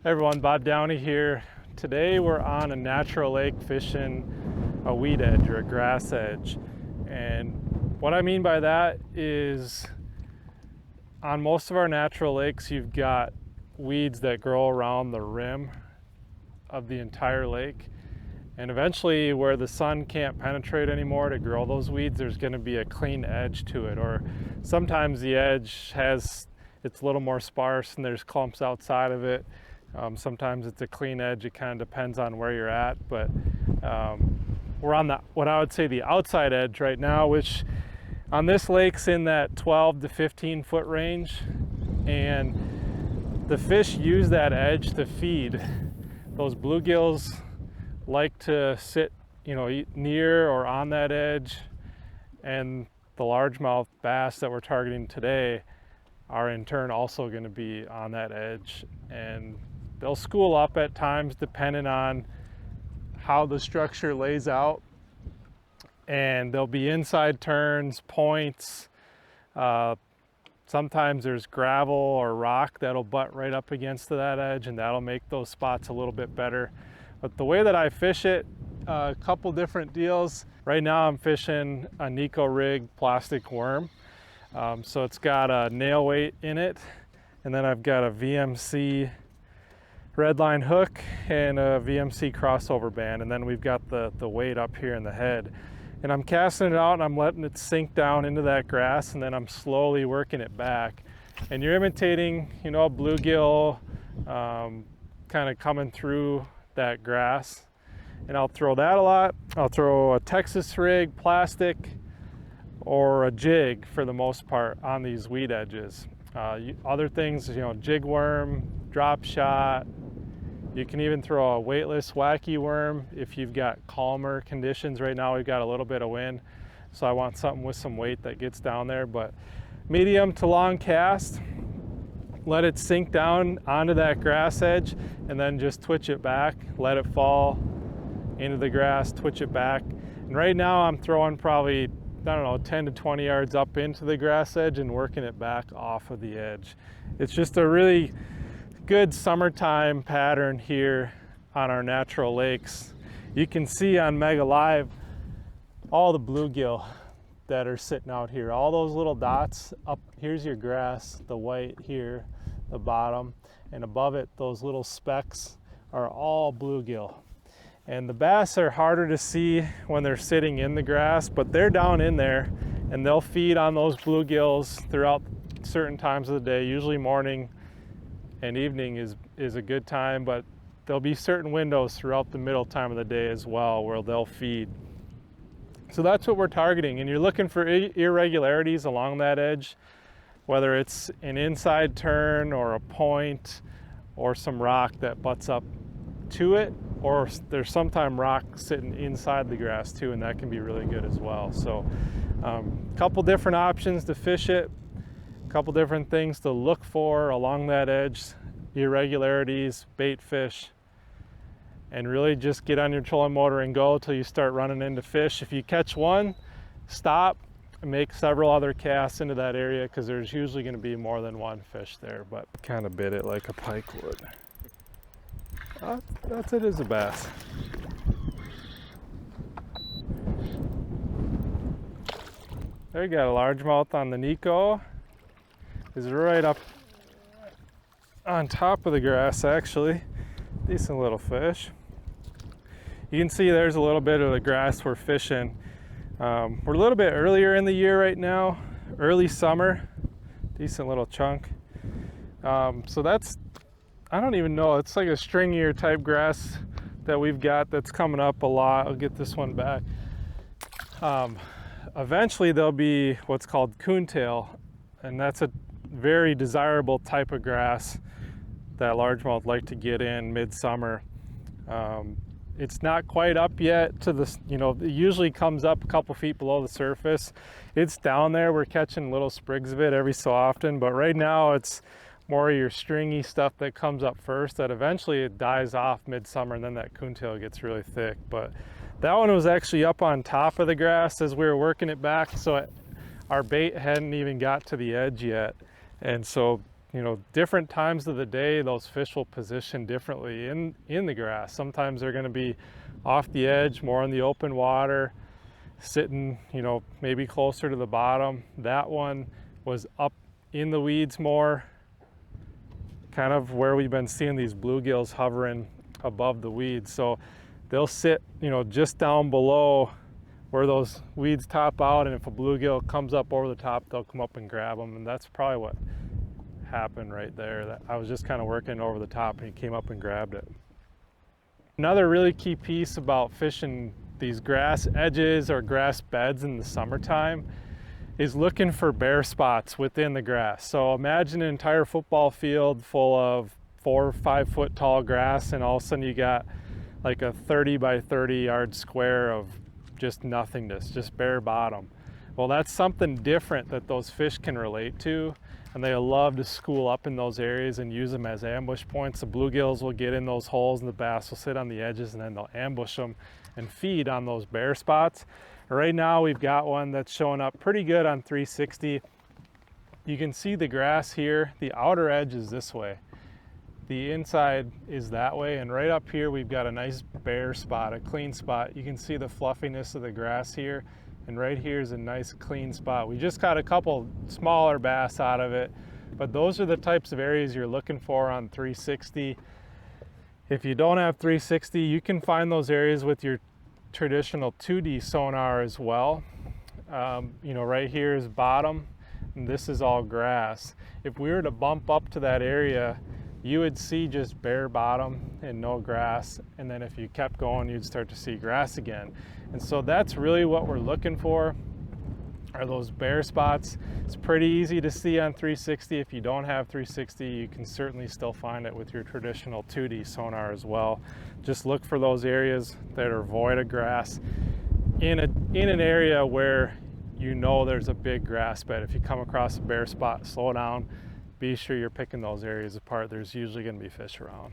Hey everyone, Bob Downey here. Today we're on a natural lake fishing a weed edge or a grass edge. And what I mean by that is on most of our natural lakes you've got weeds that grow around the rim of the entire lake. And eventually where the sun can't penetrate anymore to grow those weeds, there's going to be a clean edge to it. Or sometimes the edge it's a little more sparse and there's clumps outside of it. Sometimes it's a clean edge. It kind of depends on where you're at, but we're on what I would say the outside edge right now, which on this lake's in that 12 to 15 foot range, and the fish use that edge to feed. Those bluegills like to sit, near or on that edge, and the largemouth bass that we're targeting today are in turn also going to be on that edge, and they'll school up at times depending on how the structure lays out, and there'll be inside turns, points. Sometimes there's gravel or rock that'll butt right up against that edge, and that'll make those spots a little bit better. But the way that I fish it, a couple different deals. Right now I'm fishing a Nico rig plastic worm. So it's got a nail weight in it, and then I've got a VMC redline hook and a VMC crossover band, and then we've got the weight up here in the head. And I'm casting it out and I'm letting it sink down into that grass, and then I'm slowly working it back. And you're imitating, a bluegill kind of coming through that grass. And I'll throw that a lot. I'll throw a Texas rig, plastic, or a jig for the most part on these weed edges. Other things, jig worm, drop shot. You can even throw a weightless wacky worm if you've got calmer conditions. Right now we've got a little bit of wind, so I want something with some weight that gets down there. But medium to long cast, let it sink down onto that grass edge, and then just twitch it back, let it fall into the grass, twitch it back. And right now I'm throwing probably 10 to 20 yards up into the grass edge and working it back off of the edge. It's just a really good summertime pattern here on our natural lakes. You can see on Mega Live all the bluegill that are sitting out here. All those little dots up, here's your grass, the white here, the bottom, and above it, those little specks are all bluegill. And the bass are harder to see when they're sitting in the grass, but they're down in there, and they'll feed on those bluegills throughout certain times of the day. Usually morning and evening is a good time, but there'll be certain windows throughout the middle time of the day as well where they'll feed. So that's what we're targeting, and you're looking for irregularities along that edge, whether it's an inside turn or a point or some rock that butts up to it, or there's sometimes rock sitting inside the grass too, and that can be really good as well. So a couple different options to fish it, a couple different things to look for along that edge, irregularities, bait fish, and really just get on your trolling motor and go till you start running into fish. If you catch one, stop and make several other casts into that area, because there's usually going to be more than one fish there. But kind of bit it like a pike would. It is a bass. There you got a largemouth on the Nico. Is right up on top of the grass actually. Decent little fish. You can see there's a little bit of the grass we're fishing. We're a little bit earlier in the year right now, early summer. Decent little chunk. So that's, I don't even know, it's like a stringier type grass that we've got that's coming up a lot. I'll get this one back. Eventually there'll be what's called coontail, and that's a very desirable type of grass that largemouth like to get in midsummer. It's not quite up yet to the, it usually comes up a couple feet below the surface. It's down there. We're catching little sprigs of it every so often, but right now it's more of your stringy stuff that comes up first, that eventually it dies off midsummer, and then that coontail gets really thick. But that one was actually up on top of the grass as we were working it back, so our bait hadn't even got to the edge yet. And so you know, different times of the day, those fish will position differently in the grass. Sometimes they're going to be off the edge, more in the open water, sitting, you know, maybe closer to the bottom. That one was up in the weeds more, kind of where we've been seeing these bluegills hovering above the weeds. So they'll sit, you know, just down below where those weeds top out, and if a bluegill comes up over the top, they'll come up and grab them. And that's probably what happened right there. That I was just kind of working over the top and he came up and grabbed it. Another really key piece about fishing these grass edges or grass beds in the summertime is looking for bare spots within the grass. So imagine an entire football field full of 4 or 5 foot tall grass, and all of a sudden you got like a 30 by 30 yard square of just nothingness, just bare bottom. Well, that's something different that those fish can relate to, and they love to school up in those areas and use them as ambush points. The bluegills will get in those holes and the bass will sit on the edges, and then they'll ambush them and feed on those bare spots. Right now we've got one that's showing up pretty good on 360. You can see the grass here. The outer edge is this way. The inside is that way, and right up here we've got a nice bare spot, a clean spot. You can see the fluffiness of the grass here, and right here is a nice clean spot. We just got a couple smaller bass out of it, but those are the types of areas you're looking for on 360. If you don't have 360, you can find those areas with your traditional 2D sonar as well. You know, right here is bottom, and this is all grass. If we were to bump up to that area, you would see just bare bottom and no grass, and then if you kept going, you'd start to see grass again. And so that's really what we're looking for, are those bare spots. It's pretty easy to see on 360. If you don't have 360, you can certainly still find it with your traditional 2D sonar as well. Just look for those areas that are void of grass in an area where you know there's a big grass bed. If you come across a bare spot, slow down. Be sure you're picking those areas apart. There's usually going to be fish around.